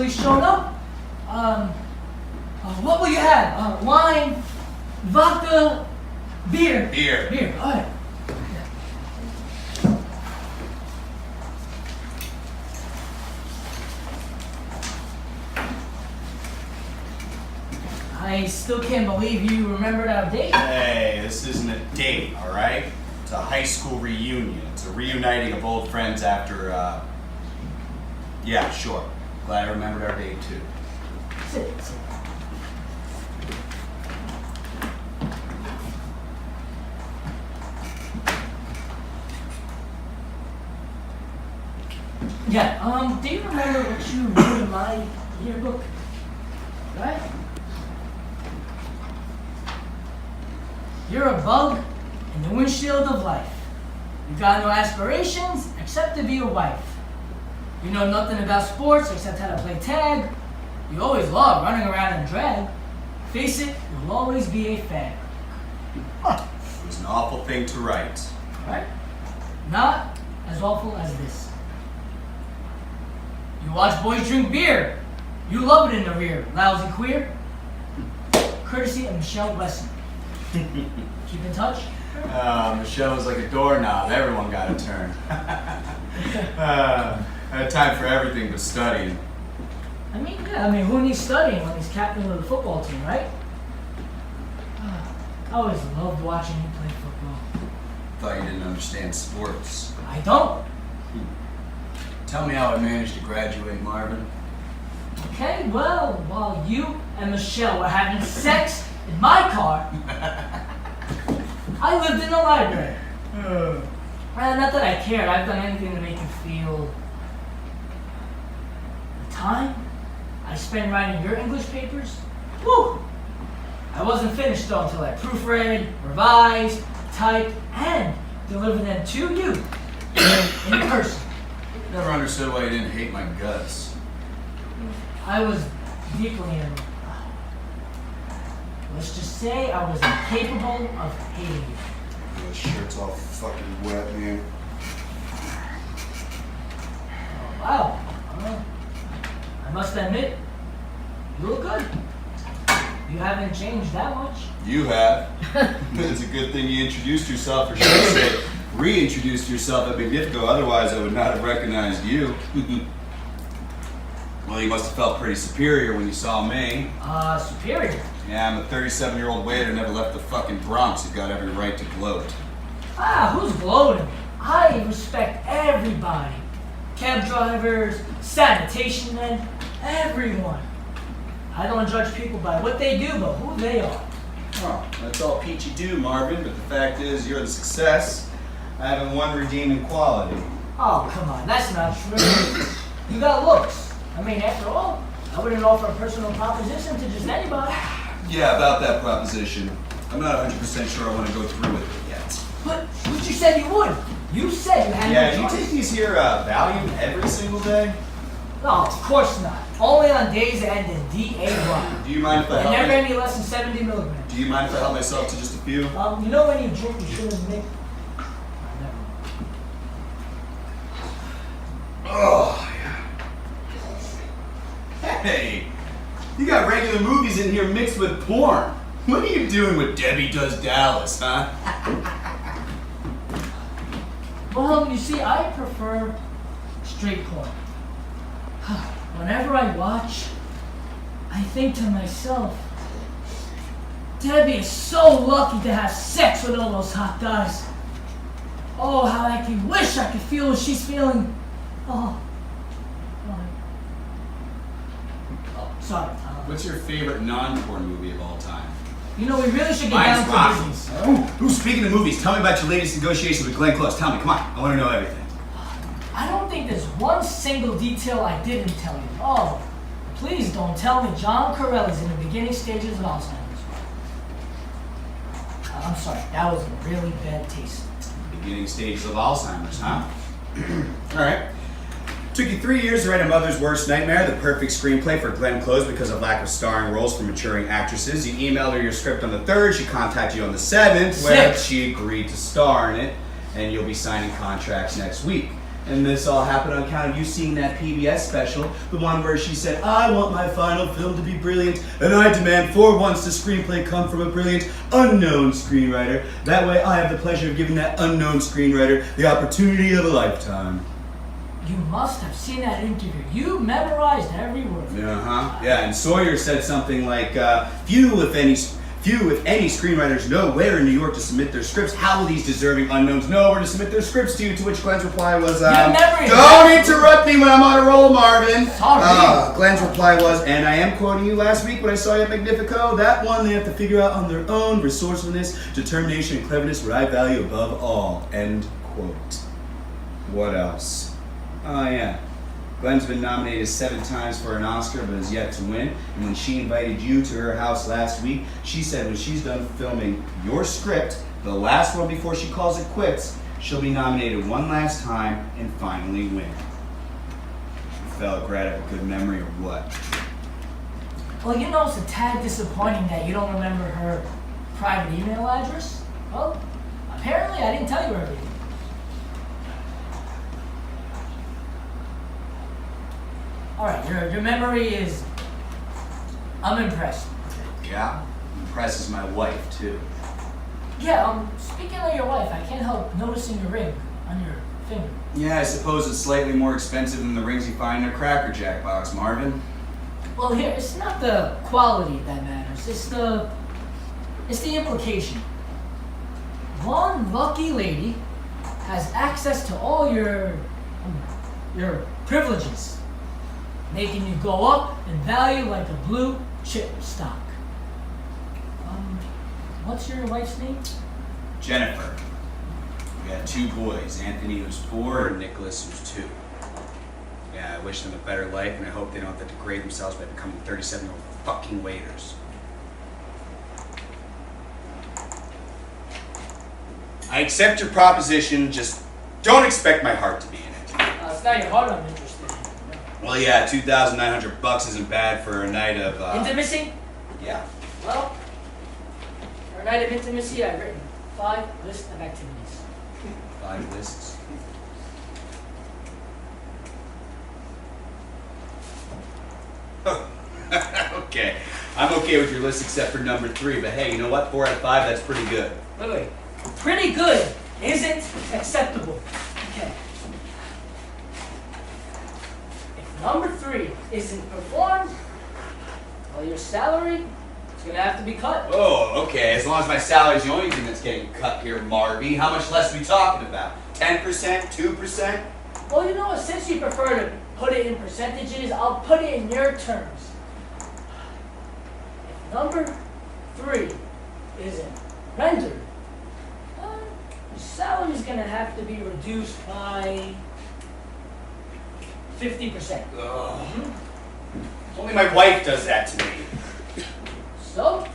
actually shown up. What will you have? Wine, vodka, beer. Beer, all right. I still can't believe you remembered our date. Hey, this isn't a date, all right? It's a high school reunion. It's a reuniting of old friends after, yeah, sure. Glad I remembered our date, too. Sit. Yeah, do you remember what you wrote in my yearbook? Right? You're a bug in the windshield of life. You got no aspirations except to be a wife. You know nothing about sports except how to play tag. You always love running around in drag. Face it, you'll always be a fag. It was an awful thing to write. Right? Not as awful as this. You watch boys drink beer. You love it in the rear. Lousy queer. Courtesy of Michelle Wesson. Keep in touch. Michelle was like a doorknob. Everyone got a turn. I had time for everything but studying. I mean, who needs studying when he's captain of the football team, right? I always loved watching you play football. Thought you didn't understand sports. I don't. Tell me how I managed to graduate, Marvin. Okay, well, while you and Michelle were having sex in my car, I lived in the library. Not that I cared. I've done anything to make you feel the time I spent writing your English papers. Woo! I wasn't finished though until I proofread, revised, typed, and delivered them to you in person. Never understood why you didn't hate my guts. I was deeply in. Let's just say I was incapable of hating you. The shirt's all fucking wet, man. Oh, wow. I must admit, you look good. You haven't changed that much. You have. It's a good thing you introduced yourself, or should I say, reintroduced yourself at Magnifico. Otherwise, I would not have recognized you. Well, you must have felt pretty superior when you saw me. Superior? Yeah, I'm a 37-year-old waiter who never left the fucking Bronx. You've got every right to gloat. Who's gloating? I respect everybody. Cab drivers, sanitation men, everyone. I don't judge people by what they do, but who they are. Oh, that's all peachy do, Marvin, but the fact is, you're the success. I haven't one redeeming quality. Oh, come on, that's not true. You got looks. I mean, after all, I wouldn't offer a personal proposition to just anybody. Yeah, about that proposition. I'm not 100% sure I want to go through with it yet. But you said you would. You said you had Yeah, no you choice. take these here Valium every single day? No, of course not. Only on days that end in D-A-Y. Do you mind if I And help never my- any less than 70 milligrams. Do you mind if I help myself to just a few? You know when you drink, you shouldn't make... Oh, yeah. Hey, you got regular movies in here mixed with porn. What are you doing with Debbie Does Dallas, huh? Well, you see, I prefer straight porn. Whenever I watch, I think to myself, Debbie is so lucky to have sex with all those hot guys. Oh, how I could wish I could feel what she's feeling. Oh, sorry. What's your favorite non-porn movie of all time? You know, we really should get Mine's down to business. Ooh, speaking of movies, tell me about your latest negotiation with Glenn Close. Tell me, come on. I want to know everything. I don't think there's one single detail I didn't tell you. Oh, please don't tell me John Corelli's in the beginning stages of Alzheimer's. I'm sorry, that was a really bad taste. Beginning stages of Alzheimer's, huh? All right. Took you 3 years to write A Mother's Worst Nightmare, the perfect screenplay for Glenn Close because of lack of starring roles for maturing actresses. You emailed her your script on the 3rd, she contacted you on the 7th, where she agreed to star in it, and you'll be signing contracts next week. And this all happened on account of you seeing that PBS special, the one where she said, I want my final film to be brilliant, and I demand for once the screenplay come from a brilliant, unknown screenwriter. That way I have the pleasure of giving that unknown screenwriter the opportunity of a lifetime. You must have seen that interview. You memorized every word. Yeah, and Sawyer said something like, few, if any screenwriters know where in New York to submit their scripts. How will these deserving unknowns know where to submit their scripts to? To which Glenn's reply was, don't interrupt me when I'm on a roll, Marvin. Sorry. Glenn's reply was, and I am quoting you last week when I saw you at Magnifico, that one they have to figure out on their own. Resourcefulness, determination, and cleverness, what I value above all. End quote. What else? Oh, yeah. Glenn's been nominated 7 times for an Oscar, but has yet to win. And when she invited you to her house last week, she said when she's done filming your script, the last one before she calls it quits, she'll be nominated one last time and finally win. You felt Grad have a good memory or what? Well, you know, it's a tad disappointing that you don't remember her private email address. Well, apparently I didn't tell you everything. Alright, your memory is... I'm impressed. Yeah? Impresses my wife, too. Yeah, speaking of your wife, I can't help noticing your ring on your finger. Yeah, I suppose it's slightly more expensive than the rings you find in a Cracker Jack box, Marvin. Well, here, it's not the quality that matters. It's the implication. One lucky lady has access to all your privileges, making you go up in value like a blue chip stock. What's your wife's name? Jennifer. We got 2 boys, Anthony who's 4 and Nicholas who's 2. Yeah, I wish them a better life, and I hope they don't have to degrade themselves by becoming 37-year-old fucking waiters. I accept your proposition, just don't expect my heart to be in it. It's not your heart I'm interested in. Well, yeah, $2,900 isn't bad for a night of, Intimacy? Yeah. Well, for a night of intimacy, I've written 5 lists of activities. 5 lists. Okay. I'm okay with your list except for number 3, but hey, you know what? 4 out of 5, that's pretty good. Wait. Pretty good isn't acceptable. Okay. If number 3 isn't performed, well, your salary is going to have to be cut. Oh, okay. As long as my salary's the only thing that's getting cut here, Marvy. How much less are we talking about? 10%? 2%? Well, you know what? Since you prefer to put it in percentages, I'll put it in your terms. If number 3 isn't rendered, your salary is going to have to be reduced by 50%. Ugh. Only my wife does that to me. So,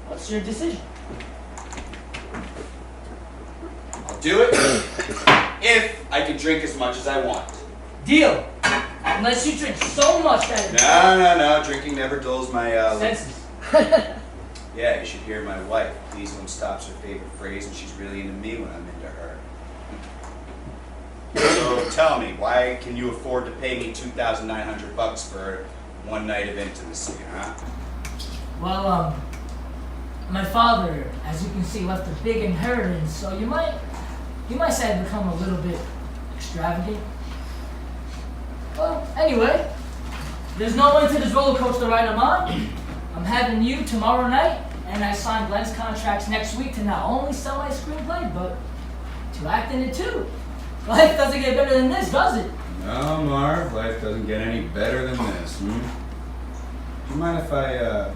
what's your decision? I'll do it if I can drink as much as I want. Deal. Unless you drink so much that it No. Drinking never dulls my senses. Yeah, you should hear my wife. Please don't stop's her favorite phrase, and she's really into me when I'm into her. So tell me, why can you afford to pay me $2,900 for one night of intimacy, huh? Well, my father, as you can see, left a big inheritance, so you might say I've become a little bit extravagant. Well, anyway, there's no end to this roller coaster ride I'm on. I'm having you tomorrow night, and I signed Glenn's contracts next week to not only sell my screenplay, but to act in it too. Life doesn't get better than this, does it? No, Marv, life doesn't get any better than this, Do you mind if I,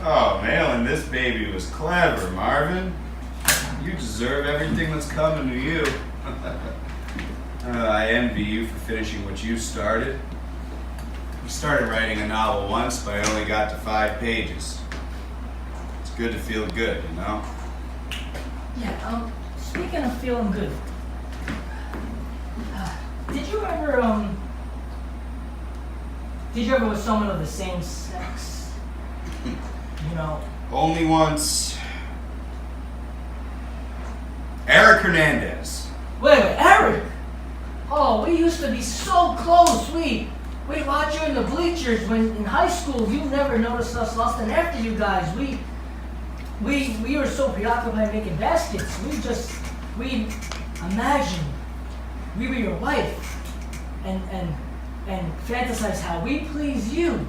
Oh, mailing this baby was clever, Marvin. You deserve everything that's coming to you. I envy you for finishing what you started. I started writing a novel once, but I only got to 5 pages. It's good to feel good, you know? Yeah, speaking of feeling good, did you ever, Did you ever with someone of the same sex? You know. Only once. Eric Hernandez. Wait, Eric! Oh, we used to be so close. We'd watch you in the bleachers when in high school. You never noticed us lusting after you guys. We were so preoccupied making baskets. We imagined we were your wife and fantasize how we please you.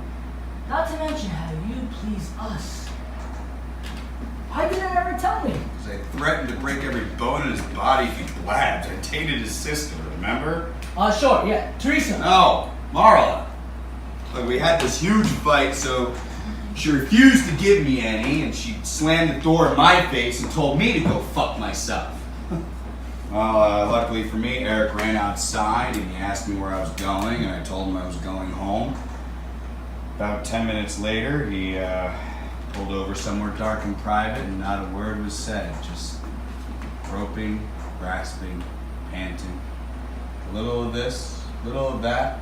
Not to mention how you please us. Why didn't you ever tell me? Because I threatened to break every bone in his body if he blabbed. I dated his sister, remember? Sure, yeah. Teresa. No, Marla. Like, we had this huge fight, so she refused to give me any, and she slammed the door in my face and told me to go fuck myself. Well, luckily for me, Eric ran outside and he asked me where I was going, and I told him I was going home. About 10 minutes later, he pulled over somewhere dark and private, and not a word was said. Just groping, grasping, panting. A little of this, little of that.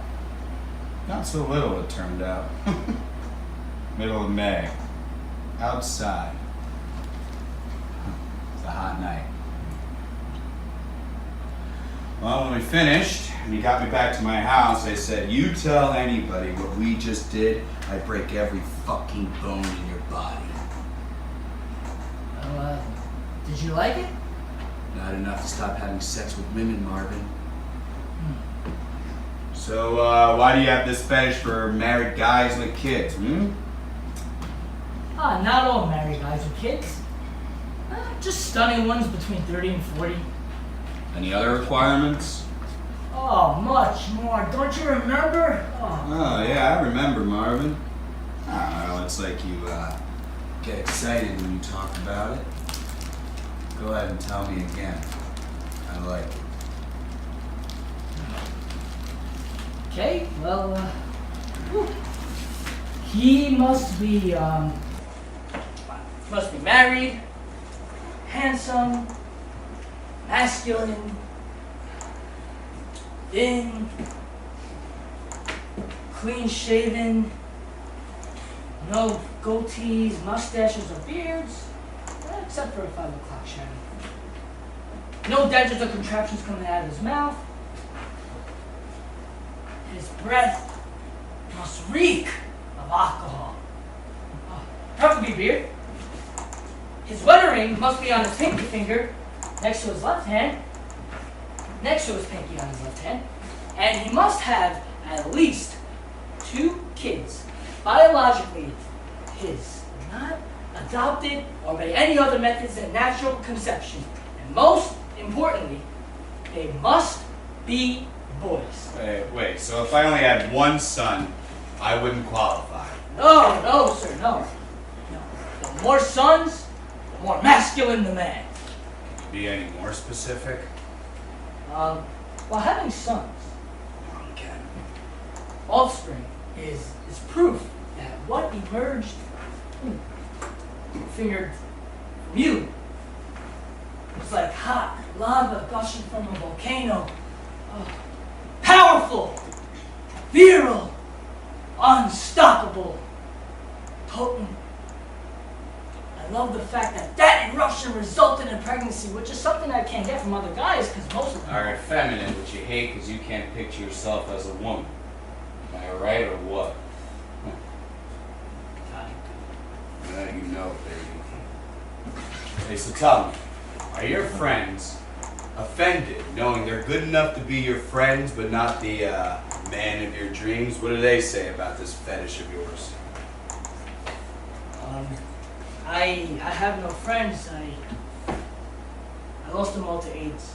Not so little, it turned out. Middle of May. Outside. It's a hot night. Well, when we finished, and he got me back to my house, I said, "You tell anybody what we just did, I break every fucking bone in your body." Did you like it? Not enough to stop having sex with women, Marvin. So, why do you have this fetish for married guys with kids, Not all married guys with kids. Just stunning ones between 30 and 40. Any other requirements? Oh, much more. Don't you remember? Oh, yeah, I remember, Marvin. I don't know, it's like you get excited when you talk about it. Go ahead and tell me again. I like it. Okay, well, he must be married, handsome, masculine, thin, clean shaven, no goatees, mustaches, or beards, except for a 5 o'clock shadow. No dentures or contraptions coming out of his mouth. His breath must reek of alcohol. Preferably beer. His wedding ring must be on his pinky finger, next to his left hand, next to his pinky on his left hand, and he must have at least 2 kids, biologically his, not adopted or by any other methods of natural conception. And most importantly, they must be boys. Wait, so if I only had one son, I wouldn't qualify? No, sir, no. The more sons, the more masculine the man. Can you be any more specific? Well, having sons, Okay. offspring, is proof that what emerged fingered from you was like hot lava gushing from a volcano. Powerful, virile, unstoppable, potent. I love the fact that eruption resulted in pregnancy, which is something I can't get from other guys because most of them Alright, feminine, which you hate because you can't picture yourself as a woman. Am I right or what? You know, baby. Hey, so tell me, are your friends offended knowing they're good enough to be your friends but not the man of your dreams? What do they say about this fetish of yours? I have no friends. I lost them all to AIDS.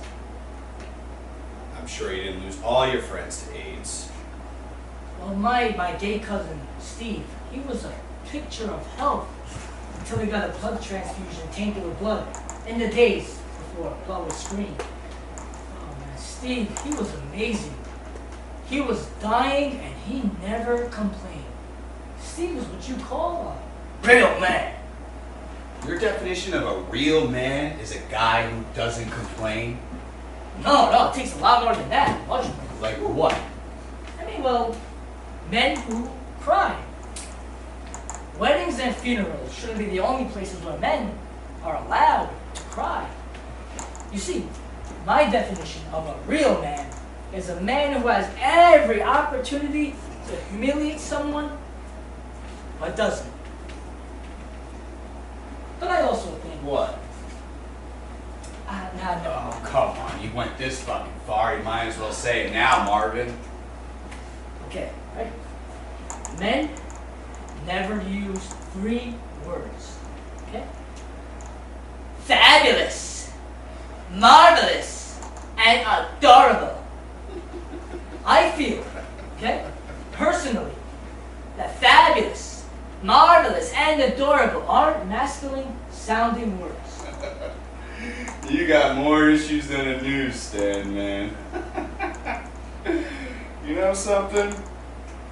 I'm sure you didn't lose all your friends to AIDS. Well, my gay cousin, Steve, he was a picture of health until he got a blood transfusion tainted with blood in the days before blood was screened. Oh man, Steve, he was amazing. He was dying and he never complained. Steve was what you call a real man. Your definition of a real man is a guy who doesn't complain? No, it takes a lot more than that. Much more. Like what? I mean, well, men who cry. Weddings and funerals shouldn't be the only places where men are allowed to cry. You see, my definition of a real man is a man who has every opportunity to humiliate someone, but doesn't. But I also think... What? No. Oh, come on. You went this fucking far. You might as well say it now, Marvin. Okay, right? Men never use 3 words, okay? Fabulous, marvelous, and adorable. I feel, okay, personally, that fabulous, marvelous, and adorable aren't masculine sounding words. You got more issues than a newsstand, man. You know something?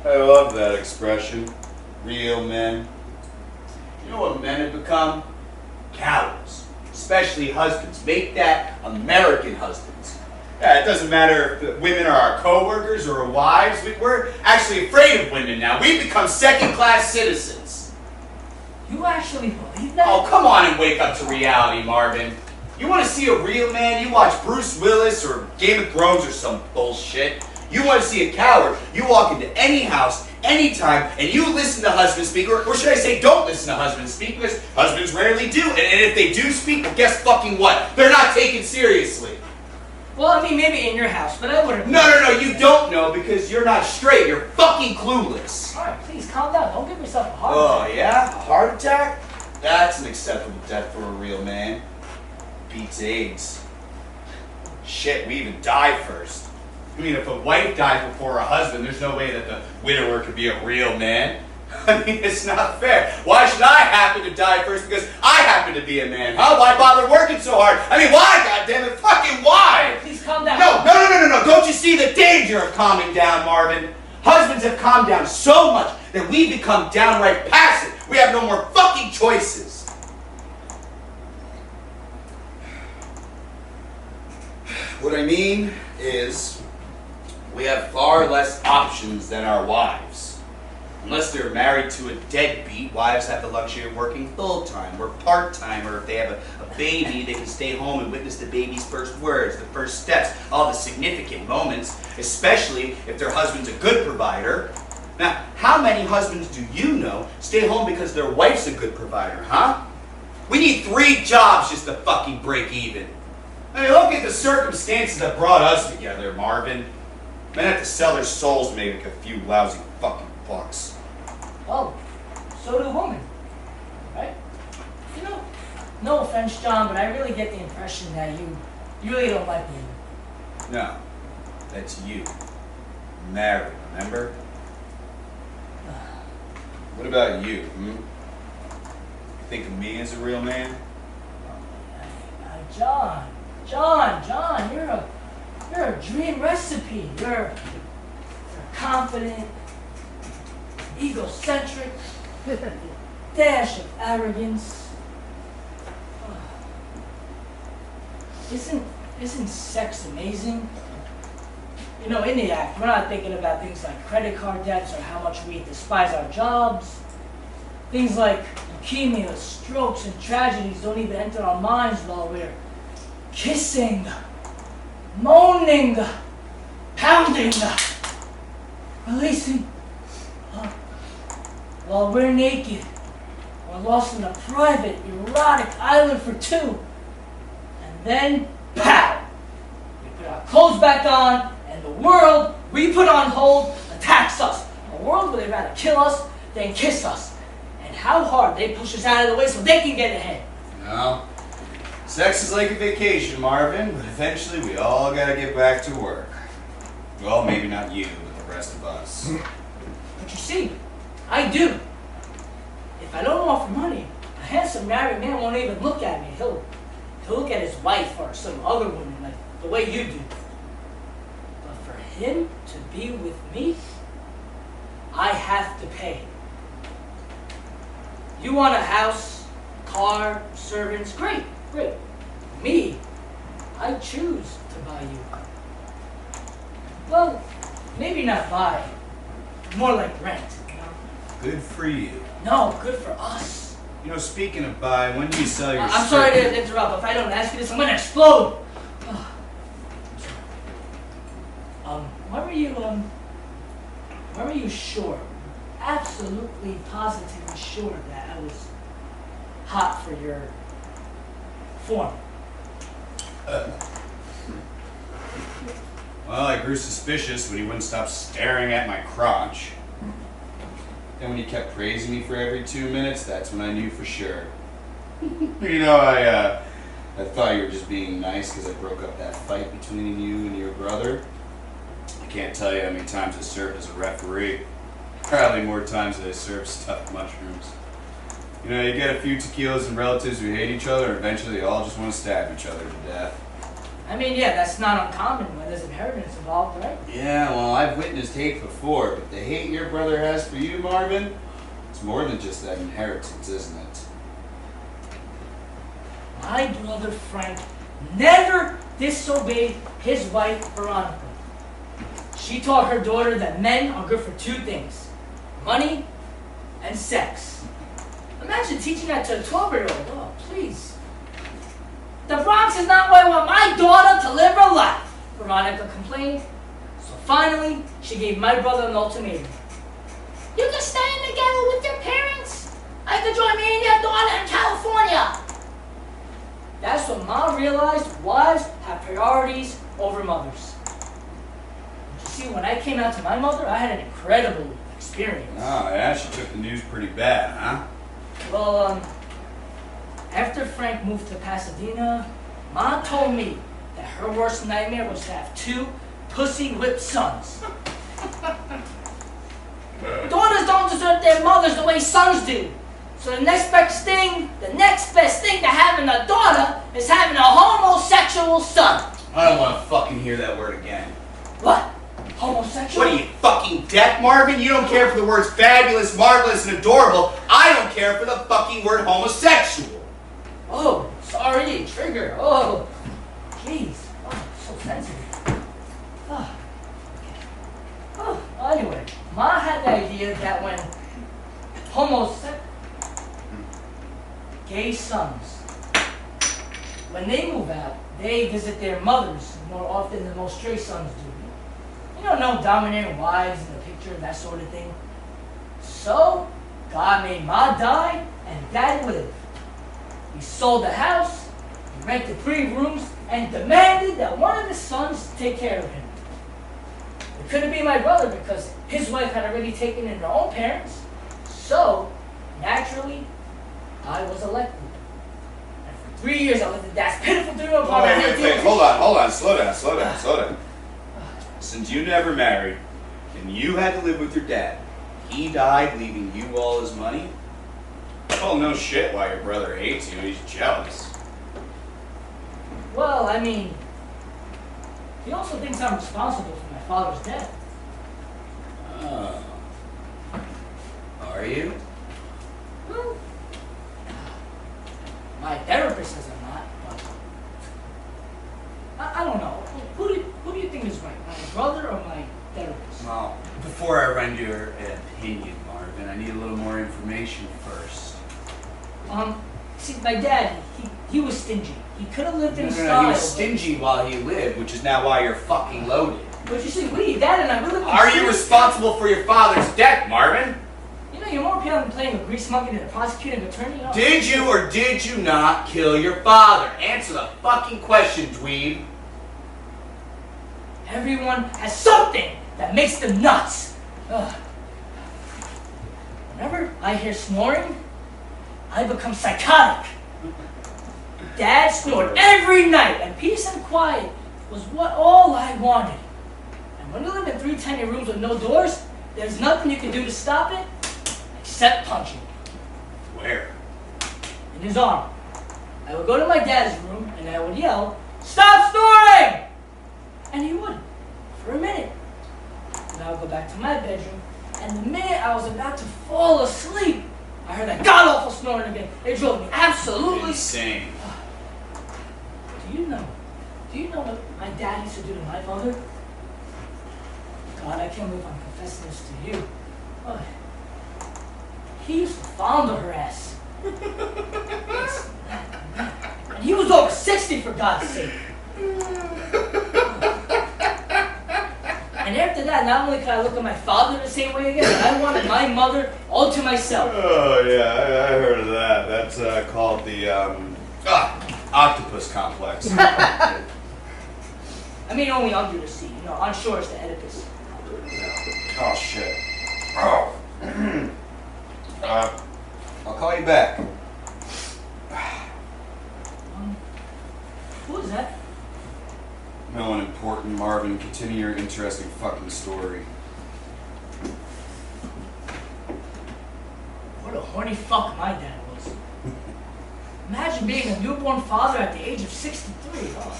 I love that expression. Real men. You know what men have become? Cowards. Especially husbands. Make that American husbands. Yeah, it doesn't matter if women are our co-workers or our wives. We're actually afraid of women now. We've become second-class citizens. You actually believe that? Oh, come on and wake up to reality, Marvin. You want to see a real man? You watch Bruce Willis or Game of Thrones or some bullshit. You want to see a coward? You walk into any house, anytime, and you listen to husbands speak, or should I say don't listen to husbands speak, because husbands rarely do. And if they do speak, well, guess fucking what? They're not taken seriously. Well, I mean, maybe in your house, but I wouldn't... No, you don't know because you're not straight. You're fucking clueless. Alright, please, calm down. Don't give yourself a heart attack. Oh, yeah? A heart attack? That's an acceptable death for a real man. Beats AIDS. Shit, we even die first. I mean, if a wife dies before a husband, there's no way that the widower could be a real man. I mean, it's not fair. Why should I happen to die first because I happen to be a man, huh? Why bother working so hard? I mean, why, goddammit? Fucking why? Please calm down. No. Don't you see the danger of calming down, Marvin? Husbands have calmed down so much that we become downright passive. We have no more fucking choices. What I mean is, we have far less options than our wives. Unless they're married to a deadbeat, wives have the luxury of working full-time or part-time, or if they have a baby, they can stay home and witness the baby's first words, the first steps, all the significant moments, especially if their husband's a good provider. Now, how many husbands do you know stay home because their wife's a good provider, huh? We need 3 jobs just to fucking break even. I mean, look at the circumstances that brought us together, Marvin. Men have to sell their souls to make a few lousy fucking bucks. Well, so do women, right? You know, no offense, John, but I really get the impression that you really don't like women. No, that's you. Married, remember? What about you, You think of me as a real man? John, you're a dream recipe. You're confident, egocentric, dash of arrogance. Isn't sex amazing? You know, in the act, we're not thinking about things like credit card debts or how much we despise our jobs. Things like leukemia, strokes, and tragedies don't even enter our minds while we're kissing, moaning, pounding, releasing. While we're naked, we're lost in a private, erotic island for 2. And then, pow! We put our clothes back on, and the world we put on hold attacks us. A world where they'd rather kill us than kiss us. And how hard they push us out of the way so they can get ahead. No. Sex is like a vacation, Marvin, but eventually we all gotta get back to work. Well, maybe not you, but the rest of us. But you see, I do. If I don't offer money, a handsome married man won't even look at me. He'll look at his wife or some other woman like the way you do. But for him to be with me, I have to pay. You want a house, car, servants, great. Me, I choose to buy you. Well, maybe not buy, more like rent, you know? Good for you. No, good for us. You know, speaking of buy, when do you sell your I'm sorry to interrupt, but if I don't ask you this, I'm gonna explode. When were you sure, absolutely positively sure that I was hot for your form? Well, I grew suspicious when he wouldn't stop staring at my crotch. Then when he kept praising me for every 2 minutes, that's when I knew for sure. You know, I thought you were just being nice because I broke up that fight between you and your brother. I can't tell you how many times I served as a referee. Probably more times than I served stuffed mushrooms. You know, you get a few tequilas and relatives who hate each other, and eventually they all just want to stab each other to death. I mean, yeah, that's not uncommon when there's inheritance involved, right? Yeah, well, I've witnessed hate before, but the hate your brother has for you, Marvin, it's more than just that inheritance, isn't it? My brother Frank never disobeyed his wife, Veronica. She taught her daughter that men are good for 2 things: money and sex. Imagine teaching that to a 12-year-old. Oh, please. The Bronx is not where I want my daughter to live her life, Veronica complained. So finally, she gave my brother an ultimatum. You can stay in together with your parents. I can join me and your daughter in California. That's when Mom realized wives have priorities over mothers. But you see, when I came out to my mother, I had an incredible experience. Oh, yeah, she took the news pretty bad, huh? Well, after Frank moved to Pasadena, Mom told me that her worst nightmare was to have 2 pussy-whipped sons. Daughters don't desert their mothers the way sons do. So the next best thing to having a daughter is having a homosexual son. I don't want to fucking hear that word again. What? Homosexual? What are you, fucking deaf, Marvin? You don't care for the words fabulous, marvelous, and adorable. I don't care for the fucking word homosexual. Oh, sorry, trigger. Oh, jeez. Oh, so sensitive. Oh, okay. Oh, anyway, Ma had the idea that when gay sons, when they move out, they visit their mothers more often than most straight sons do. You know, no dominating wives in the picture, that sort of thing. So, God made Ma die and Dad live. He sold the house, he rented 3 rooms, and demanded that one of his sons take care of him. It couldn't be my brother because his wife had already taken in her own parents. So, naturally, I was elected. And for 3 years I lived in Dad's pitiful dream apartment. Wait, hold on, slow down. Since you never married, and you had to live with your dad, he died leaving you all his money? Well, no shit why your brother hates you, he's jealous. Well, I mean, he also thinks I'm responsible for my father's death. Oh. Are you? Well, my therapist says I'm not, but I don't know. Who do you think is right, my brother or my therapist? Well, before I render an opinion, Marvin, I need a little more information first. See, my dad, he was stingy. He could have lived in style. He was stingy while he lived, which is now why you're fucking loaded. But you see, Dad and I, we lived in Are you responsible for your father's death, Marvin? You know, you're more appealing than playing a grease monkey than a prosecuting attorney. Oh. Did you or did you not kill your father? Answer the fucking question, dweeb. Everyone has something that makes them nuts. Ugh. Whenever I hear snoring, I become psychotic. Dad snored every night, and peace and quiet was all I wanted. And when you live in 3 tiny rooms with no doors, there's nothing you can do to stop it except punching. Where? In his arm. I would go to my dad's room, and I would yell, "Stop snoring!" And he would, for a minute. And I would go back to my bedroom, and the minute I was about to fall asleep, I heard that god-awful snoring again. It drove me absolutely insane. Do you know what my dad used to do to my mother? God, I can't believe I'm confessing this to you. Oh. He used to fondle her ass. And he was over 60, for God's sake. And after that, not only could I look at my father the same way again, but I wanted my mother all to myself. Oh, yeah, I heard of that. That's called the octopus complex. I mean, only under the sea. On shore is the Oedipus. Oh, shit. Oh. I'll call you back. Who is that? No one important, Marvin. Continue your interesting fucking story. What a horny fuck my dad was. Imagine being a newborn father at the age of 63. Oh,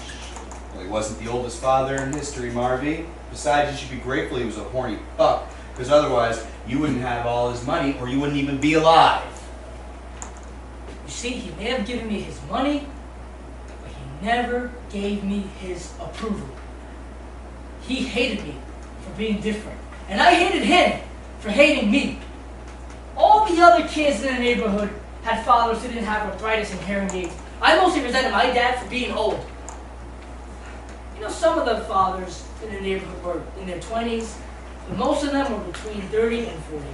Well, he wasn't the oldest father in history, Marvy. Besides, you should be grateful he was a horny fuck, because otherwise you wouldn't have all his money or you wouldn't even be alive. You see, he may have given me his money, but he never gave me his approval. He hated me for being different, and I hated him for hating me. All the other kids in the neighborhood had fathers who didn't have arthritis and hearing aids. I mostly resented my dad for being old. Some of the fathers in the neighborhood were in their 20s, but most of them were between 30 and 40.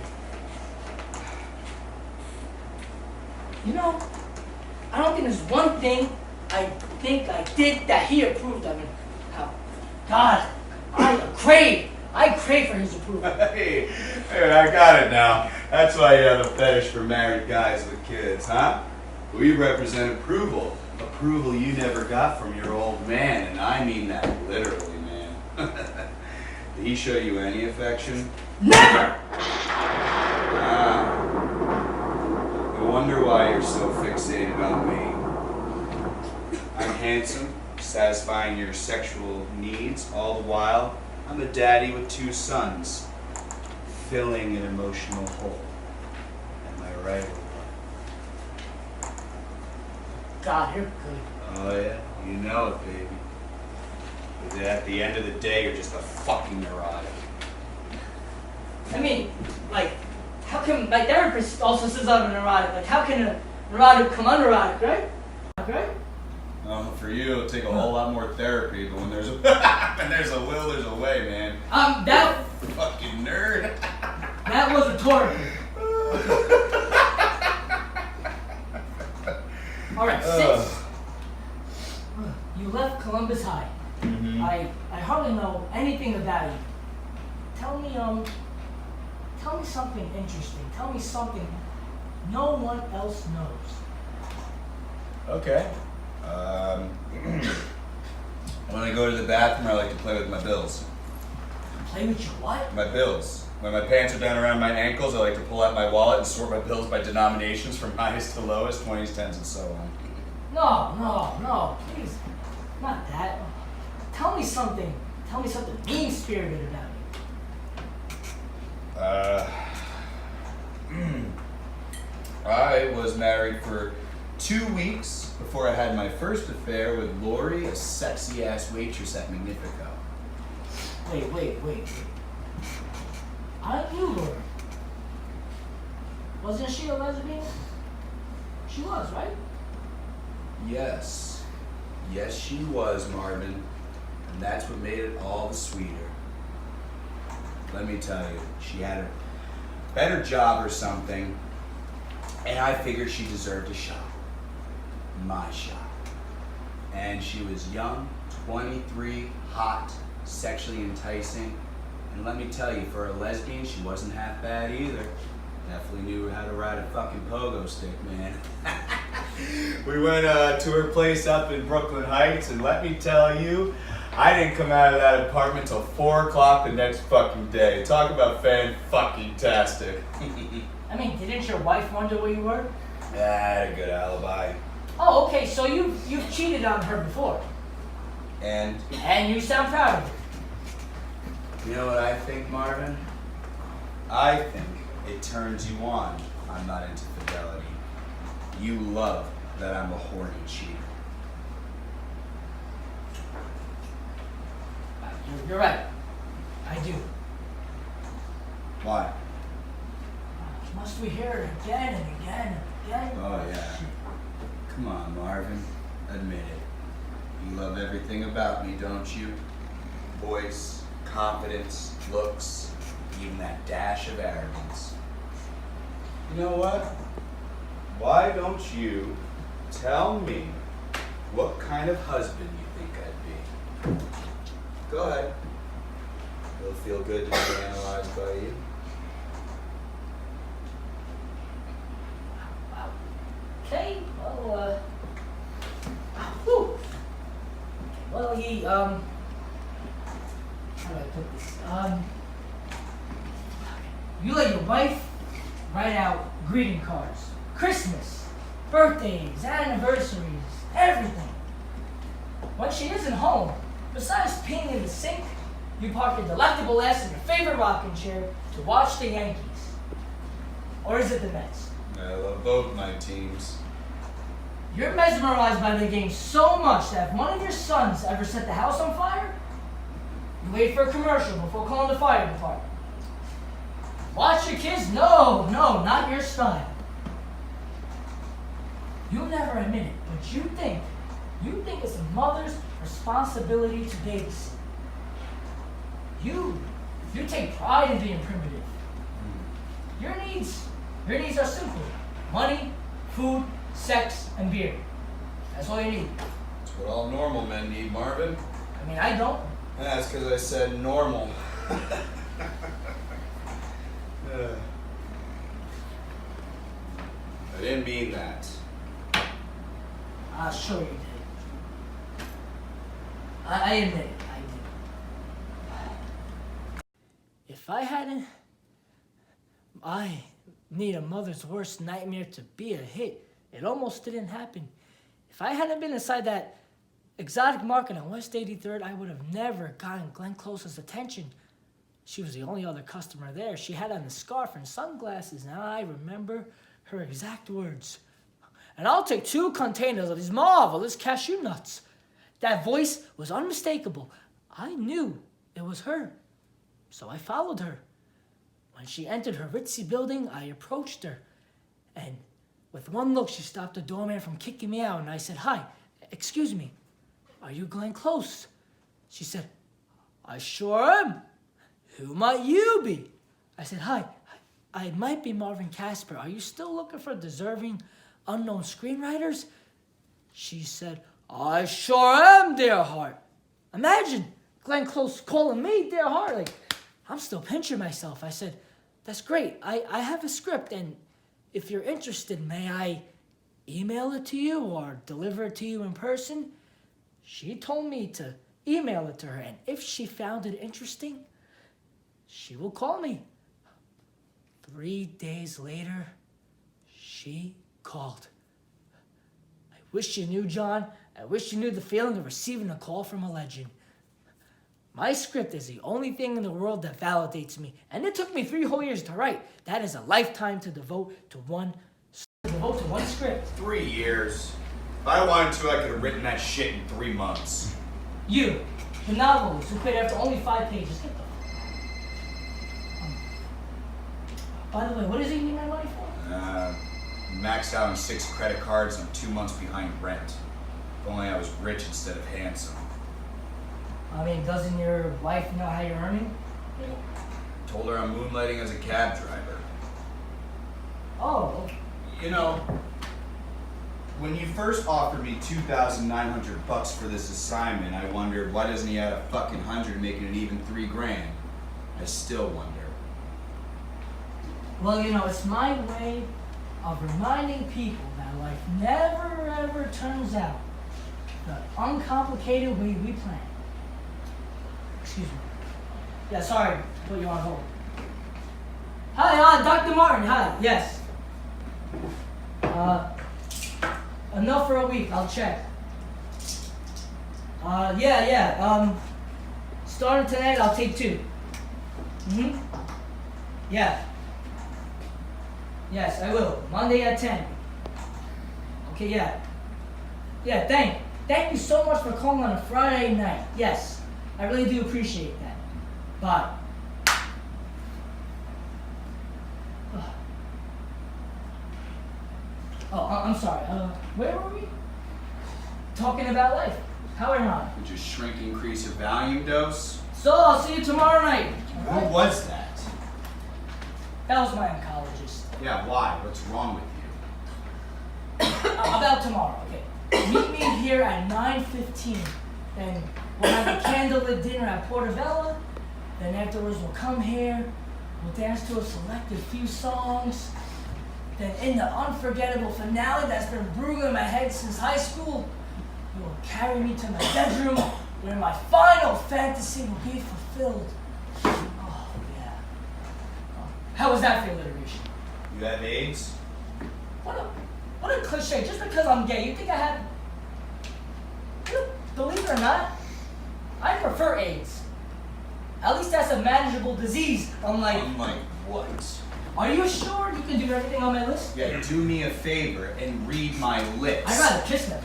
I don't think there's one thing I think I did that he approved of. God, I crave for his approval. Hey, I got it now. That's why you have a fetish for married guys with kids, huh? We represent approval. Approval you never got from your old man, and I mean that literally, man. Did he show you any affection? Never! I wonder why you're so fixated on me. I'm handsome, satisfying your sexual needs, all the while I'm a daddy with 2 sons, filling an emotional hole. Am I right? God, you're good. Oh yeah, you know it, baby. But at the end of the day, you're just a fucking neurotic. I mean, how can my therapist also says I'm a neurotic? How can a neurotic become unneurotic, right? Okay? For you, it'll take a whole lot more therapy, but when there's a when there's a will, there's a way, man. That Fucking nerd. that was rhetorical. All right, since you left Columbus High, I hardly know anything about you. Tell me something interesting. Tell me something no one else knows. Okay. When I go to the bathroom, I like to play with my bills. Play with your what? My bills. When my pants are down around my ankles, I like to pull out my wallet and sort my bills by denominations from highest to lowest, 20s, 10s, and so on. No, please. Not that. Tell me something mean-spirited about you. I was married for 2 weeks before I had my first affair with Lori, a sexy-ass waitress at Magnifico. Wait. I knew Lori. Wasn't she a lesbian? She was, right? Yes, she was, Marvin, and that's what made it all the sweeter. Let me tell you, she had a better job or something, and I figured she deserved a shot. My shot. And she was young, 23, hot, sexually enticing, and let me tell you, for a lesbian, she wasn't half bad either. Definitely knew how to ride a fucking pogo stick, man. We went to her place up in Brooklyn Heights, and let me tell you, I didn't come out of that apartment till 4 o'clock the next fucking day. Talk about fan-fucking-tastic. I mean, didn't your wife wonder where you were? I had a good alibi. Oh, okay, so you've cheated on her before. And you sound proud of it. you know what I think, Marvin? I think it turns you on. I'm not into fidelity. You love that I'm a horny cheater. You're right. I do. Why? You must we hear it again and again and again. Oh, yeah. Come on, Marvin. Admit it. You love everything about me, don't you? Voice, confidence, looks, even that dash of arrogance. You know what? Why don't you tell me what kind of husband you think I'd be? Go ahead. It'll feel good to be analyzed by you. Okay, well, whew. Well, how do I put this? You let your wife write out greeting cards, Christmas, birthdays, anniversaries, everything. When she isn't home, besides peeing in the sink, you park your delectable ass in your favorite rocking chair to watch the Yankees. Or is it the Mets? I love both my teams. You're mesmerized by the game so much that if one of your sons ever set the house on fire, you wait for a commercial before calling the fire department. Watch your kids? No, not your style. You'll never admit it, but you think it's a mother's responsibility to babysit. You take pride in being primitive. Your needs are simple: money, food, sex, and beer. That's all you need. That's what all normal men need, Marvin. I mean, I don't. That's because I said normal. I didn't mean that. Sure you did. I admit it. I did. If I hadn't, I need a mother's worst nightmare to be a hit. It almost didn't happen. If I hadn't been inside that exotic market on West 83rd, I would have never gotten Glenn Close's attention. She was the only other customer there. She had on a scarf and sunglasses, and I remember her exact words. And I'll take 2 containers of these marvelous cashew nuts. That voice was unmistakable. I knew it was her. So I followed her. When she entered her ritzy building, I approached her. And with one look, she stopped the doorman from kicking me out. And I said, "Hi, excuse me, are you Glenn Close?" She said, "I sure am. Who might you be?" I said, "Hi, I might be Marvin Casper. Are you still looking for deserving unknown screenwriters?" She said, "I sure am, dear heart." Imagine Glenn Close calling me dear heart. Like, I'm still pinching myself. I said, "That's great. I have a script, and if you're interested, may I email it to you or deliver it to you in person?" She told me to email it to her, and if she found it interesting, she will call me. 3 days later, she called. I wish you knew, John. I wish you knew the feeling of receiving a call from a legend. My script is the only thing in the world that validates me, and it took me 3 whole years to write. That is a lifetime to devote to one script. 3 years. If I wanted to, I could have written that shit in 3 months. You, the novelist who quit after only 5 pages. Get the By the way, what is he need my money for? Maxed out on 6 credit cards and I'm 2 months behind rent. If only I was rich instead of handsome. I mean, doesn't your wife know how you're earning? Told her I'm moonlighting as a cab driver. Oh. You know, when you first offered me $2,900 for this assignment, I wondered why doesn't he add a fucking 100, making it even $3 grand? I still wonder. Well, you know, it's my way of reminding people that life never ever turns out the uncomplicated way we plan. Excuse me. Yeah, sorry to put you on hold. Hi, Dr. Martin, hi, yes. Enough for a week, I'll check. Starting tonight, I'll take 2. Yeah. Yes, I will. Monday at 10. Okay, yeah. Yeah, thank you so much for calling on a Friday night. Yes, I really do appreciate that. Bye. Oh, I'm sorry. Where were we? Talking about life. How am I? Would you shrink, increase your volume dose? So, I'll see you tomorrow night. All right? Who was that? That was my oncologist. Yeah, why? What's wrong with you? About tomorrow, okay. Meet me here at 9:15. Then we'll have a candlelit dinner at Portobello. Then afterwards we'll come here. We'll dance to a selected few songs. Then in the unforgettable finale that's been brewing in my head since high school, you will carry me to my bedroom where my final fantasy will be fulfilled. Oh, yeah. Oh, how was that for alliteration? You have AIDS? What a cliche. Just because I'm gay, you think I have... Believe it or not, I prefer AIDS. At least that's a manageable disease, unlike... Unlike what? Are you sure you can do everything on my list? Yeah, do me a favor and read my lips. I'd rather kiss them.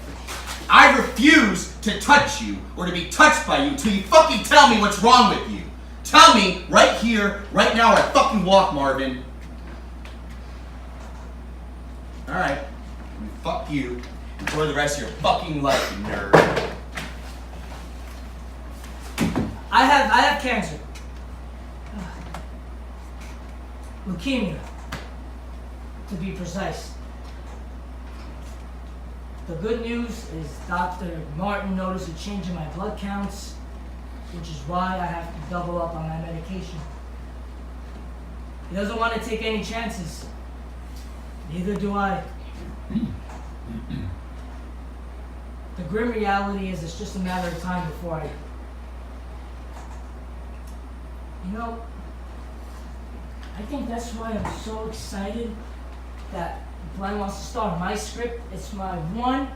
I refuse to touch you or to be touched by you until you fucking tell me what's wrong with you. Tell me right here, right now, or I fucking walk, Marvin. Alright. Fuck you. Enjoy the rest of your fucking life, you nerd. I have cancer. Leukemia, to be precise. The good news is Dr. Martin noticed a change in my blood counts, which is why I have to double up on my medication. He doesn't want to take any chances. Neither do I. The grim reality is it's just a matter of time before I... You know, I think that's why I'm so excited that Glenn wants to star my script. It's my one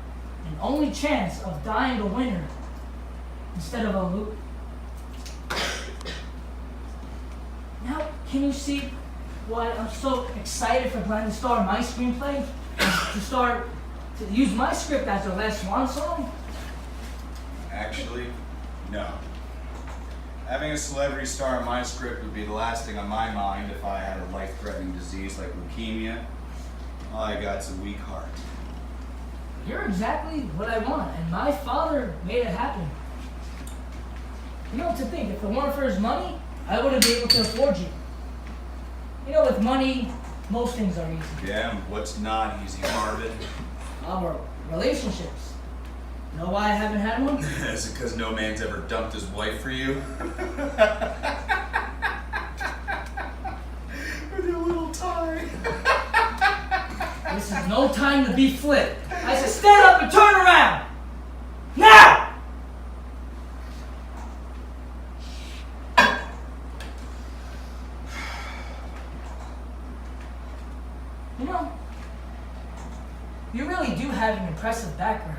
and only chance of dying a winner instead of a loser. Now, can you see why I'm so excited for Glenn to star my screenplay? To use my script as our last swan song? Actually, no. Having a celebrity star in my script would be the last thing on my mind if I had a life-threatening disease like leukemia. All I got's a weak heart. You're exactly what I want, and my father made it happen. You know, to think, if it weren't for his money, I wouldn't be able to afford you. You know, with money, most things are easy. Yeah, what's not easy, Marvin? Our relationships. You know why I haven't had one? Is it because no man's ever dumped his wife for you? With your little tie. This is no time to be flipped. I said stand up and turn around! Now! You know, you really do have an impressive background.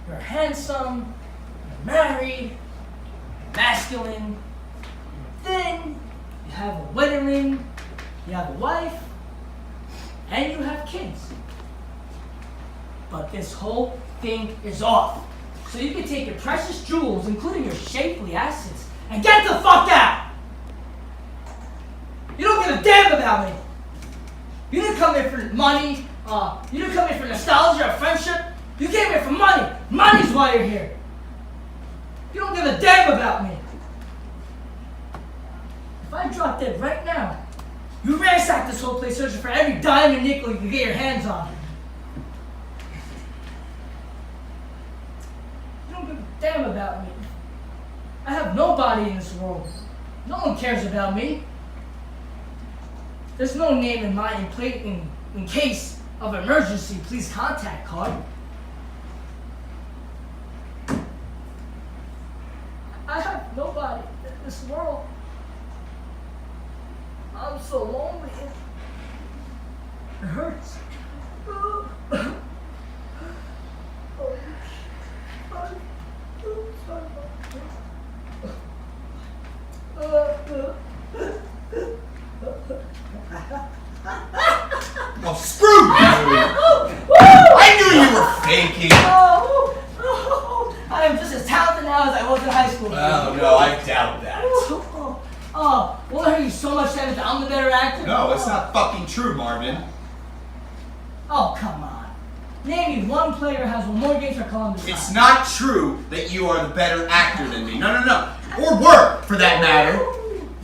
You're handsome, you're married, you're masculine, you're thin, you have a wedding ring, you have a wife, and you have kids. But this whole thing is off. So you can take your precious jewels, including your shapely assets, and get the fuck out! You don't give a damn about me! You didn't come here for money, you didn't come here for nostalgia or friendship. You came here for money. Money's why you're here. You don't give a damn about me. If I drop dead right now, you ransack this whole place searching for every dime and nickel you can get your hands on. You don't give a damn about me. I have nobody in this world. No one cares about me. There's no name in my in case of emergency, please contact card. I have nobody in this world. I'm so lonely. It hurts. Well, screw you! I knew you were faking! I am just as talented now as I was in high school. Oh, no, I doubt that. Won't it hurt you so much that I'm the better actor? No, it's not fucking true, Marvin. Oh, come on. Name me one player who has won more games for Columbus. It's not true that you are the better actor than me. No. Or were, for that matter.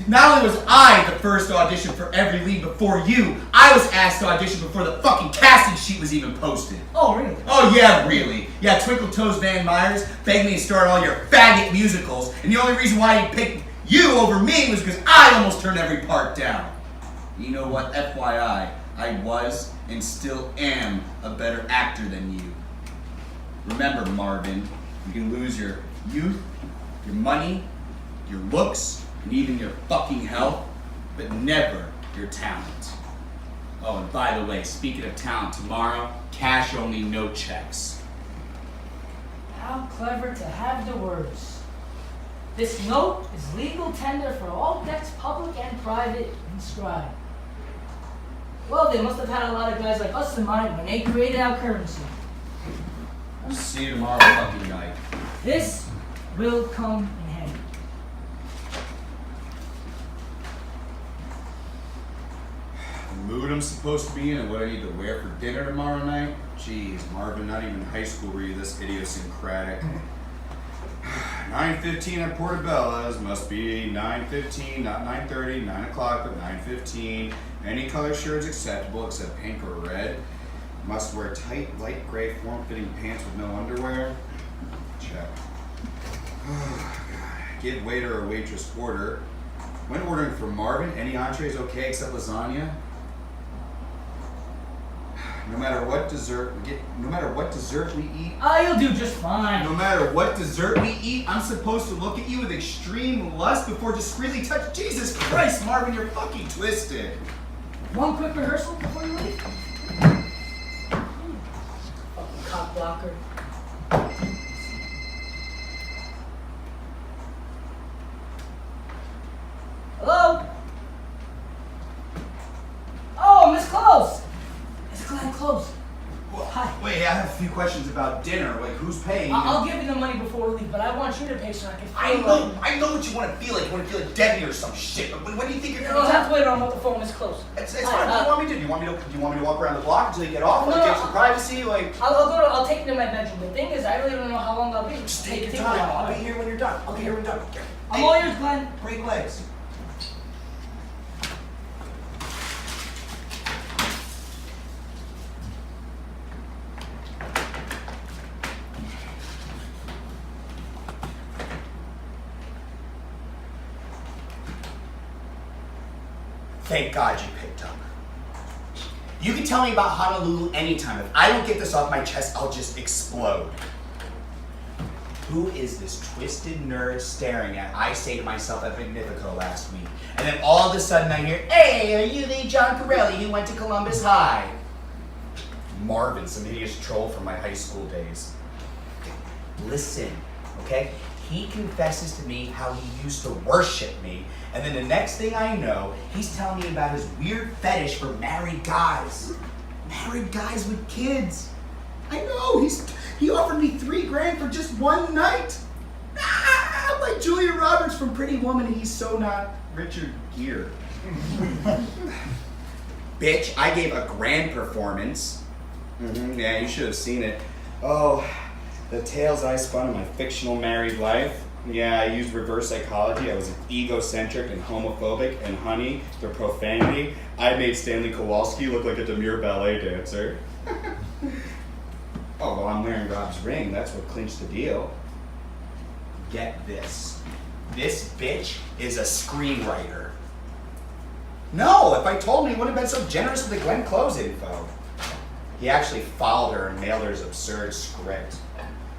Not only was I the first to audition for every lead before you, I was asked to audition before the fucking casting sheet was even posted. Oh, really? Oh, yeah, really. Yeah, Twinkle Toes Van Myers begged me to start all your faggot musicals, and the only reason why he picked you over me was because I almost turned every part down. You know what? FYI, I was and still am a better actor than you. Remember, Marvin, you can lose your youth, your money, your looks, and even your fucking health, but never your talent. Oh, and by the way, speaking of talent, tomorrow, cash only, no checks. How clever to have the words. This note is legal tender for all debts, public and private, inscribed. Well, they must have had a lot of guys like us in mind when they created our currency. I'll see you tomorrow fucking night. This will come in handy. The mood I'm supposed to be in and what I need to wear for dinner tomorrow night? Jeez, Marvin, not even in high school were you this idiosyncratic. 9:15 at Portobella's, must be 9:15, not 9:30, 9 o'clock, but 9:15. Any color shirt is acceptable except pink or red. Must wear tight, light gray, form-fitting pants with no underwear. Check. Give waiter or waitress order. When ordering for Marvin, any entrees okay except lasagna? No matter what dessert we eat. Oh, you'll do just fine. No matter what dessert we eat, I'm supposed to look at you with extreme lust before discreetly touch. Jesus Christ, Marvin, you're fucking twisted. One quick rehearsal before you leave. Fucking cock blocker. Hello? Oh, Miss Close. It's Glenn Close. Hi. Wait, I have a few questions about dinner. Like, who's paying? I'll give you the money before we leave, but I want you to pay so I can feel I know what you want to feel like. You want to feel like Debbie or some shit. But when do you think you're You gonna don't have to wait on the phone, Miss Close. It's fine. What do you want me to do? Do you want me to walk around the block until you get off? No, Like, get no, some privacy? Like, I'll take you to my bedroom. The thing is, I really don't know how long I'll be. just take your a time. while. I'll be here when you're done. I'll be here when you're done. I'm all yours, Glenn. Break legs. Thank God you picked up. You can tell me about Honolulu anytime. If I don't get this off my chest, I'll just explode. Who is this twisted nerd staring at? I say to myself at Magnifico last week. And then all of a sudden I hear, hey, are you the John Corelli who went to Columbus High? Marvin, some hideous troll from my high school days. Listen, okay? He confesses to me how he used to worship me, and then the next thing I know, he's telling me about his weird fetish for married guys. Married guys with kids. I know, he offered me $3,000 for just one night. Like Julia Roberts from Pretty Woman, he's so not Richard Gere. Bitch, I gave a grand performance. Yeah, you should have seen it. Oh, the tales I spun in my fictional married life. Yeah, I used reverse psychology. I was egocentric and homophobic, and honey, the profanity. I made Stanley Kowalski look like a demure ballet dancer. Oh, well, I'm wearing Rob's ring. That's what clinched the deal. Get this. This bitch is a screenwriter. No, if I told him, he wouldn't have been so generous with the Glenn Close info. He actually followed her and mailed her his absurd script.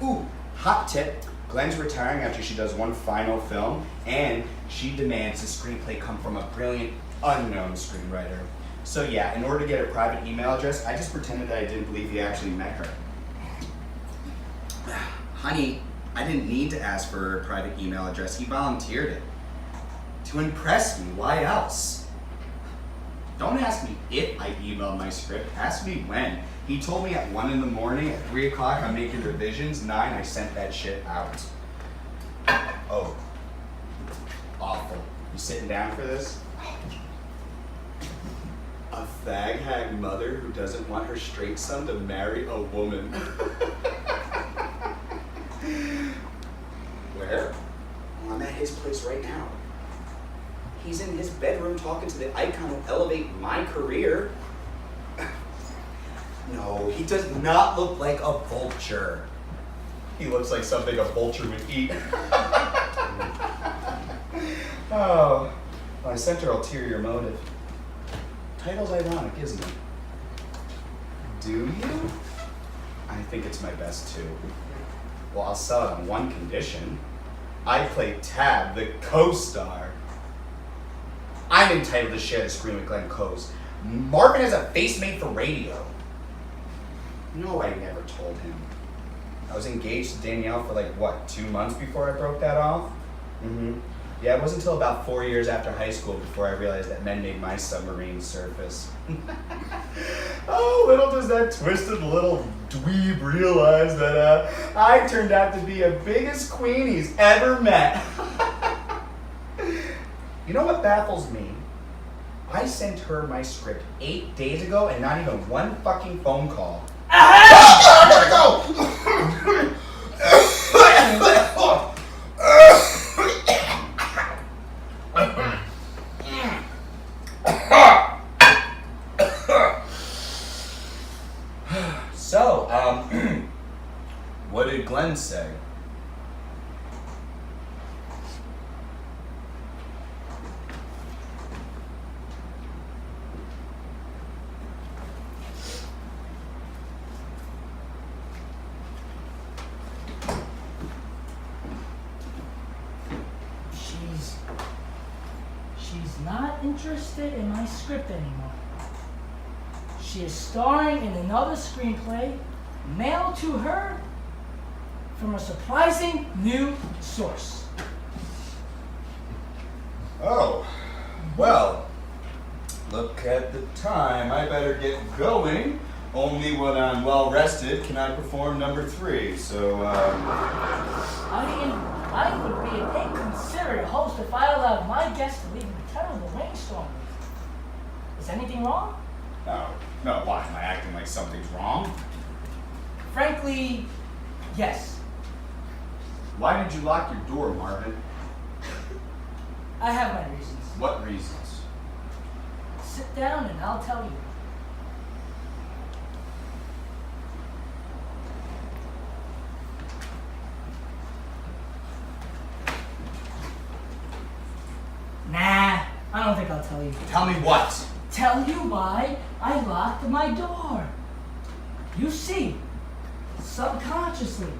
Ooh, hot tip. Glenn's retiring after she does one final film, and she demands the screenplay come from a brilliant, unknown screenwriter. So yeah, in order to get her private email address, I just pretended that I didn't believe he actually met her. Honey, I didn't need to ask for her private email address. He volunteered it. To impress me, why else? Don't ask me if I emailed my script, ask me when. He told me at 1 in the morning, at 3 o'clock, I'm making revisions, 9, I sent that shit out. Oh, awful. You sitting down for this? A fag hag mother who doesn't want her straight son to marry a woman. Where? Well, I'm at his place right now. He's in his bedroom talking to the icon who'll elevate my career. No, he does not look like a vulture. He looks like something a vulture would eat. Oh, well, I sent her ulterior motive. Title's ironic, isn't it? Do you? I think it's my best too. Well, I'll sell it on one condition. I play Tab, the co-star. I'm entitled to share the screen with Glenn Close. Marvin has a face made for radio. No, I never told him. I was engaged to Danielle for 2 months before I broke that off? Yeah, it wasn't until about 4 years after high school before I realized that men made my submarine surface. Oh, little does that twisted little dweeb realize that I turned out to be the biggest queen he's ever met. You know what baffles me? I sent her my script 8 days ago and not even one fucking phone call. I gotta go! So, what did Glenn say? She's not interested in my script anymore. She is starring in another screenplay mailed to her from a surprising new source. Oh, well, look at the time. I better get going. Only when I'm well rested can I perform number 3. So, I would be an inconsiderate host if I allowed my guests to leave in a terrible rainstorm. Is anything wrong? No, why? Am I acting like something's wrong? Frankly, yes. Why did you lock your door, Marvin? I have my reasons. What reasons? Sit down and I'll tell you. Nah, I don't think I'll tell you. Tell me what? Tell you why I locked my door. You see, subconsciously,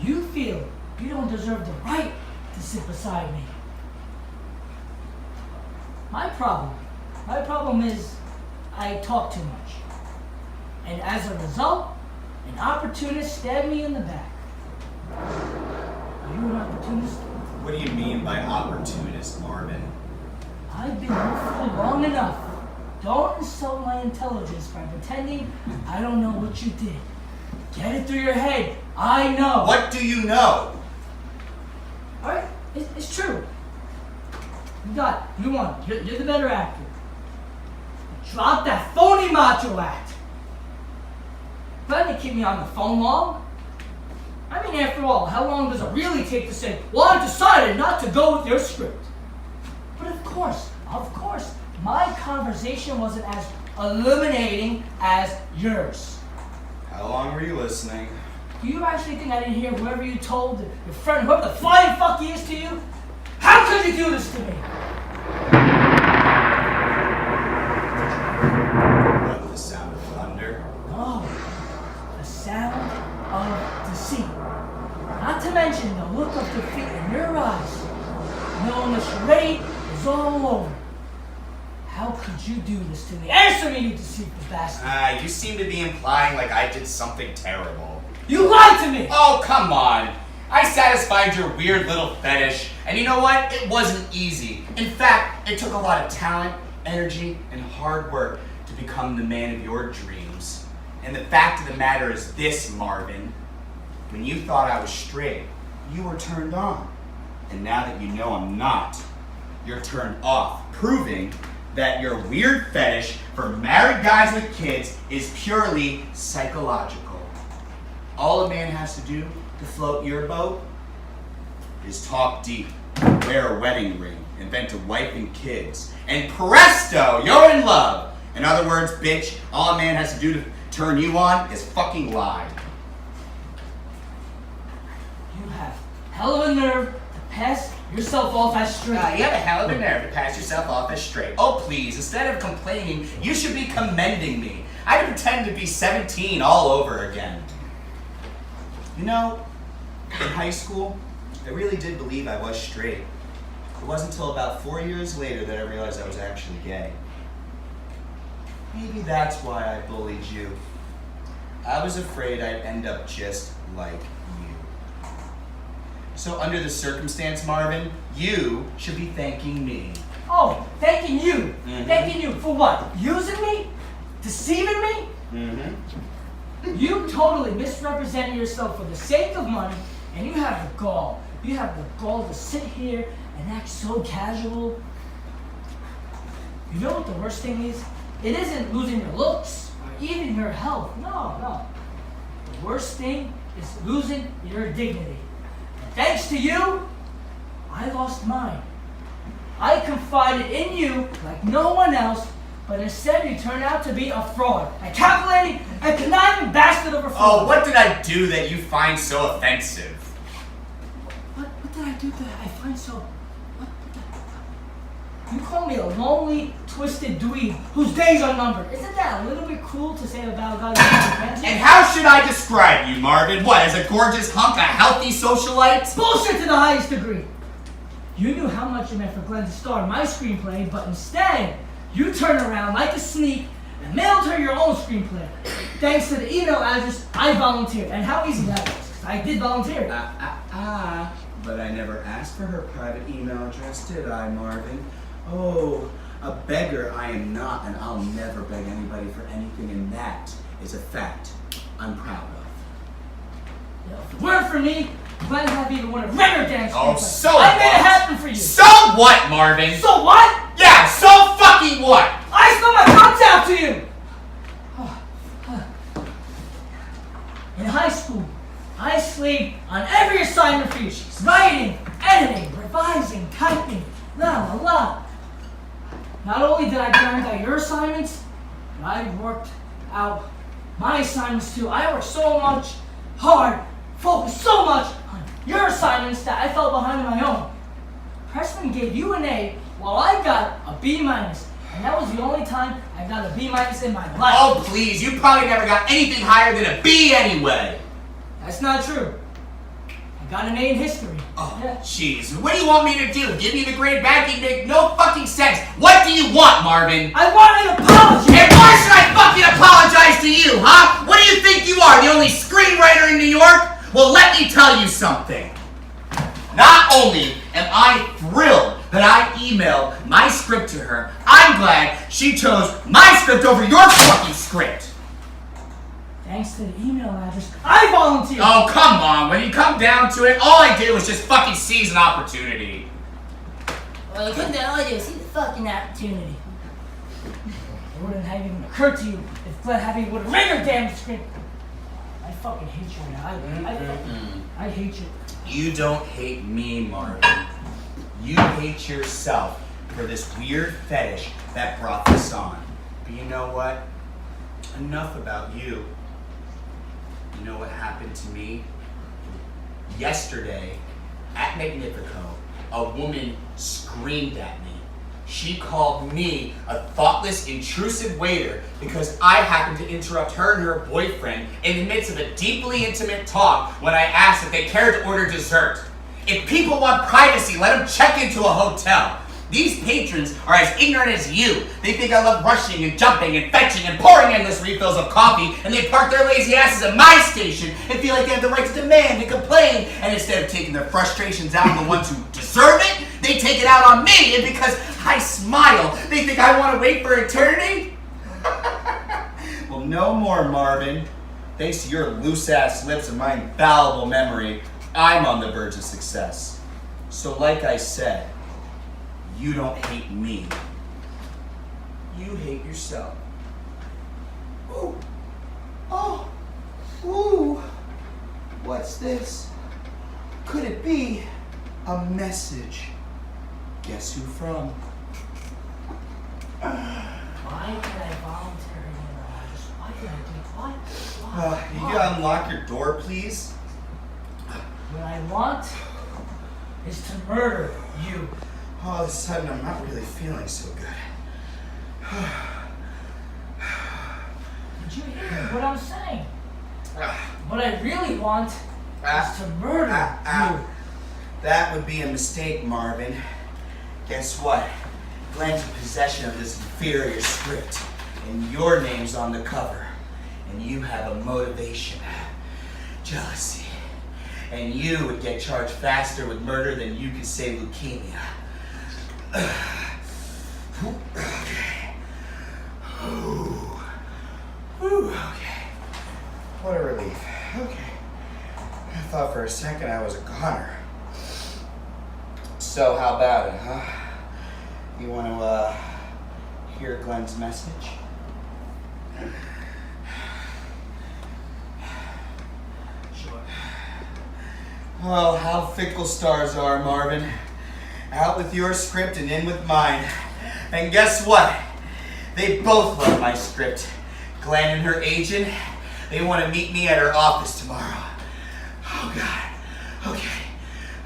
you feel you don't deserve the right to sit beside me. My problem is I talk too much. And as a result, an opportunist stabbed me in the back. Are you an opportunist? What do you mean by opportunist, Marvin? I've been your fool long enough. Don't insult my intelligence by pretending I don't know what you did. Get it through your head. I know. What do you know? Alright, it's true. You won. You're the better actor. Drop that phony macho act. But they keep me on the phone long. I mean, after all, how long does it really take to say, well, I decided not to go with your script? But of course, my conversation wasn't as illuminating as yours. How long were you listening? Do you actually think I didn't hear whoever you told, your friend, whoever the flying fuck he is to you? How could you do this to me? What, the sound of thunder? No, the sound of deceit. Not to mention the look of defeat in your eyes, knowing the charade is all over. How could you do this to me? Answer me, you deceitful bastard! You seem to be implying like I did something terrible. You lied to me! Oh, come on. I satisfied your weird little fetish, and you know what? It wasn't easy. In fact, it took a lot of talent, energy, and hard work to become the man of your dreams. And the fact of the matter is this, Marvin. When you thought I was straight, you were turned on. And now that you know I'm not, you're turned off, proving that your weird fetish for married guys with kids is purely psychological. All a man has to do to float your boat is talk deep, wear a wedding ring, invent a wife and kids, and presto, you're in love. In other words, bitch, all a man has to do to turn you on is fucking lie. You have hell of a nerve to pass yourself off as straight. You have a hell of a nerve to pass yourself off as straight. Oh please, instead of complaining, you should be commending me. I pretend to be 17 all over again. You know, in high school, I really did believe I was straight. It wasn't until about 4 years later that I realized I was actually gay. Maybe that's why I bullied you. I was afraid I'd end up just like you. So under the circumstance, Marvin, you should be thanking me. Oh, thanking you. Mhm. Thanking you for what? Using me? Deceiving me? Mm-hmm. You totally misrepresented yourself for the sake of money, and you have the gall. You have the gall to sit here and act so casual. You know what the worst thing is? It isn't losing your looks or even your health. No. The worst thing is losing your dignity. And thanks to you, I lost mine. I confided in you like no one else, but instead you turned out to be a fraud, a calculating and conniving bastard of a fraud. Oh, what did I do that you find so offensive? What did I do that I find so... You call me a lonely, twisted dweeb whose days are numbered. Isn't that a little bit cruel to say about a guy who's offensive? And how should I describe you, Marvin? What, as a gorgeous hunk, a healthy socialite? Bullshit to the highest degree. You knew how much it meant for Glenn to star in my screenplay, but instead, you turned around like a sneak and mailed her your own screenplay. Thanks to the email address I volunteered. And how easy that was. I did volunteer. But I never asked for her private email address, did I, Marvin? Oh, a beggar I am not, and I'll never beg anybody for anything, and that is a fact I'm proud of. If it weren't for me, Glenn have even won a record dance. Oh, so I made it what? happen for you. So what, Marvin? So what? Yeah, so fucking what? I spilled my guts out to you. In high school, I slaved on every assignment for you. Writing, editing, revising, typing, la. Not only did I grind out your assignments, but I worked out my assignments too. I worked so much, hard, focused so much on your assignments that I fell behind on my own. Pressman gave you an A while I got a B-, and that was the only time I got a B- in my life. Oh, please, you probably never got anything higher than a B anyway. That's not true. I got an A in history. Oh, Yeah. jeez. What do you want me to do? Give you the grade back? It make no fucking sense. What do you want, Marvin? I want an apology! And why should I fucking apologize to you, huh? What do you think you are, the only screenwriter in New York? Well, let me tell you something. Not only am I thrilled that I emailed my script to her, I'm glad she chose my script over your fucking script. Thanks to the email address, I volunteered! Oh, come on. When you come down to it, all I did was just fucking seize an opportunity. Well, you couldn't all do is see the fucking opportunity. It wouldn't have even occurred to you if Glenn Happy would have read your damn script. I fucking hate you now. I hate you. You don't hate me, Marvin. You hate yourself for this weird fetish that brought this on. But you know what? Enough about you. You know what happened to me? Yesterday, at Magnifico, a woman screamed at me. She called me a thoughtless, intrusive waiter because I happened to interrupt her and her boyfriend in the midst of a deeply intimate talk when I asked if they cared to order dessert. If people want privacy, let them check into a hotel. These patrons are as ignorant as you. They think I love rushing and jumping and fetching and pouring endless refills of coffee, and they park their lazy asses at my station and feel like they have the right to demand and complain. And instead of taking their frustrations out on the ones who deserve it, they take it out on me. And because I smile, they think I want to wait for eternity? Well, no more, Marvin. Thanks to your loose-ass lips and my infallible memory, I'm on the verge of success. So like I said, you don't hate me. you hate yourself. Ooh. Oh. Ooh. What's this? Could it be a message? Guess who from? Why did I voluntarily memorize? Why did I do what? You gotta unlock your door, please. What I want is to murder you. All of a sudden, I'm not really feeling so good. Did you hear what I'm saying? What I really want is to murder you. That would be a mistake, Marvin. Guess what? Glenn's in possession of this inferior script, and your name's on the cover. And you have a motivation. Jealousy. And you would get charged faster with murder than you could say leukemia. Okay. Okay. What a relief. Okay. I thought for a second I was a goner. So how about it, huh? You want to hear Glenn's message? Sure. Oh, how fickle stars are, Marvin. Out with your script and in with mine. And guess what? They both love my script. Glenn and her agent, they want to meet me at her office tomorrow. Oh, God. Okay.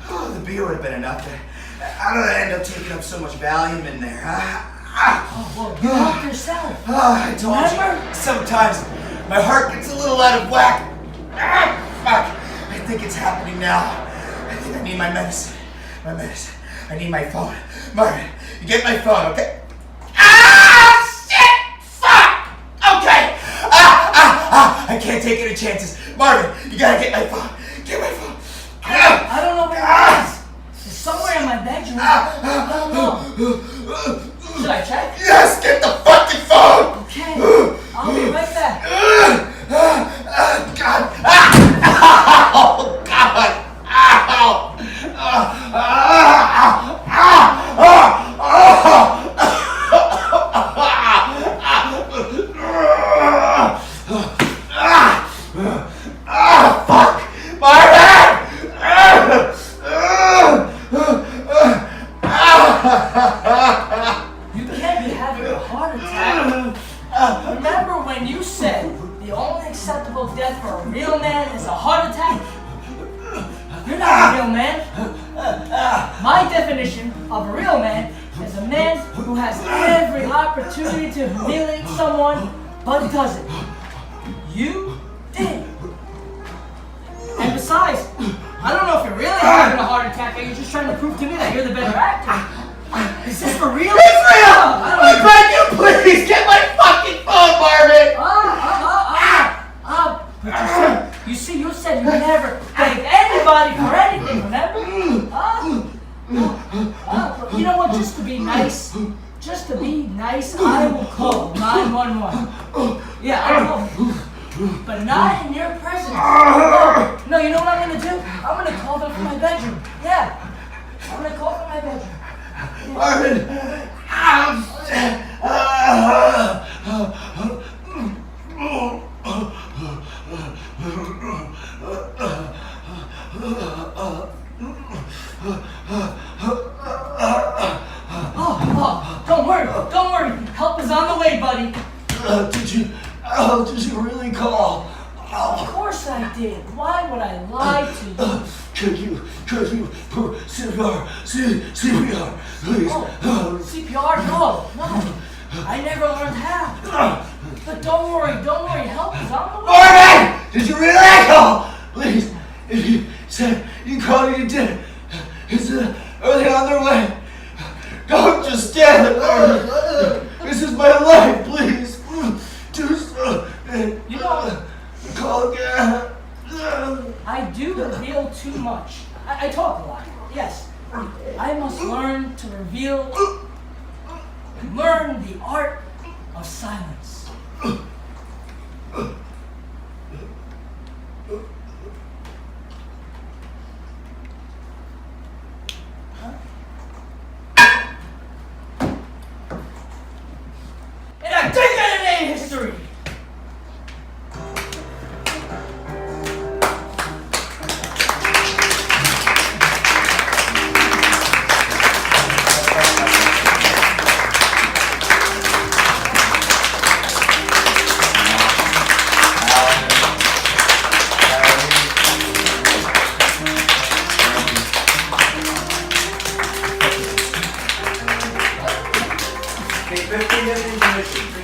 Oh, the beer would have been enough. How did I end up taking up so much Valium in there, huh? Oh, well, you helped yourself. I told you. Sometimes my heart gets a little out of whack. Fuck. I think it's happening now. I think I need my medicine. My medicine. I need my phone. Marvin, you get my phone, okay? Shit! Fuck! Okay! I can't take any chances. Marvin, you gotta get my phone. Get my phone. I don't know where it is. It's somewhere in my bedroom. I don't know. Should I check? Yes, get the fucking phone! Okay. I'll be right back. God. Oh, God. Fuck! Marvin! You can't be having a heart attack. Remember when you said the only acceptable death for a real man is a heart attack? You're not a real man. My definition of a real man is a man who has every opportunity to humiliate someone, but doesn't. You did. And besides, I don't know if you're really having a heart attack or you're just trying to prove to me that you're the better actor. Is this for real? It's real! I beg you, please get my fucking phone, Marvin! But you said you never beg anybody for anything, remember? You know what, just to be nice, I will call 911. Yeah, I will. But not in your presence. No, you know what I'm gonna do? I'm gonna call them from my bedroom. Yeah. I'm gonna call from my bedroom. Marvin! Don't worry. Help is on the way, buddy. Did you really call? Of course I did. Why would I lie to you? Could you CPR, please? Oh, CPR? No. I never learned how. But don't worry. Help is on the way. Marvin! Did you really call? Please, if you said you called, you did. Are they on their way? Don't just stand there. This is my life, please. Just call again. I do reveal too much. I talk a lot. Yes. I must learn to reveal. Learn the art of silence.